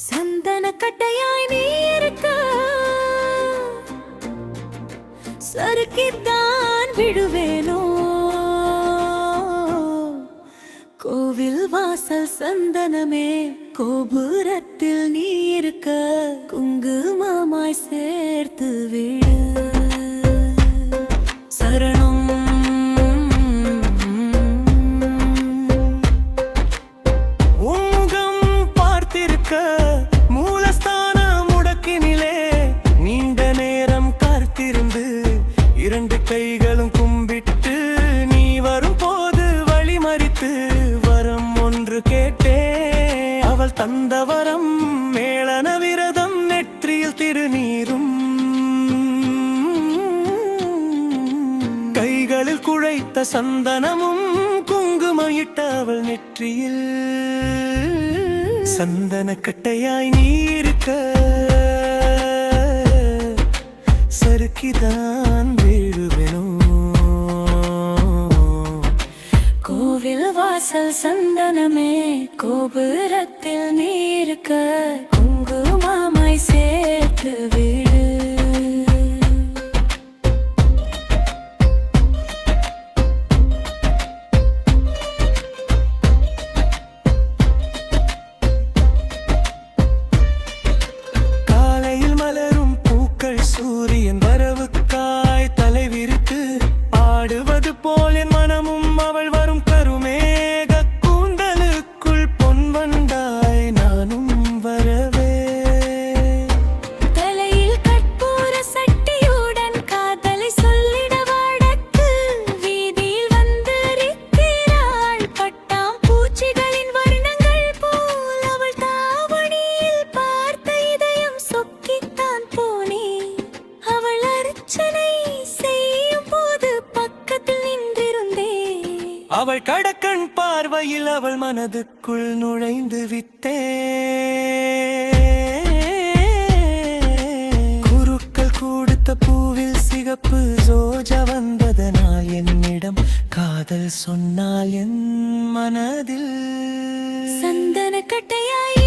சந்தன கட்டையாய் நீ இருக்க சறுக்கித்தான் விடுவேனோ. கோவில் வாசல் சந்தனமே கோபுரத்தில் நீ இருக்க குங்குமமாய் சேர்த்து விடு. சரணம் உங்கம் பார்த்திருக்க மூலஸ்தான முடக்கினிலே நீண்ட நேரம் காத்திருந்து இரண்டு கைகளும் கும்பிட்டு நீ வரும் போது வழிமறித்து வரம் ஒன்று கேட்டே. அவள் தந்த வரம் மேளன விரதம் நெற்றியில் திருநீரும் கைகளில் குழைத்த சந்தனமும் குங்குமயிட்ட அவள் நெற்றியில். சந்தன கட்டையாய் நீ இருக்க சறுக்கிதான் விழுவேனோ. கோவில் வாசல் சந்தனமே கோபுரத்தில் நீ இருக்க குங்குமமாய் சேர்த்து விடு. காலையில் மலரும் பூக்கள் சூரியன் வரவுக்காய் தலை விரித்து ஆடுவது போல் என் மனமும் அவள் வரும் கருமேக கூந்தலுக்குள் பொன் வண்டாய் நானும் வரவே. தலையில் கற்பூர சட்டியுடன் காதலை சொல்லிட வடக்கு வீதியில் வந்திருக்கிறாள். பட்டாம் பூச்சிகளின் வர்ணங்கள் போல் அவள் தாவணியில் பார்த்த இதயம் சொக்கித்தான் போனே. அவள் அர்ச்சனை செய்யும் போது பக்கத்தில் நின்றிருந்தே. அவள் கடக்கண் பார்வையில் அவள் மனதுக்குள் நுழைந்து விட்டே. குருக்கள் கொடுத்த பூவில் சிகப்பு ரோஜா வந்ததனால் என்னிடம் காதல் சொன்னால் என் மனதில். சந்தன கட்டையாய்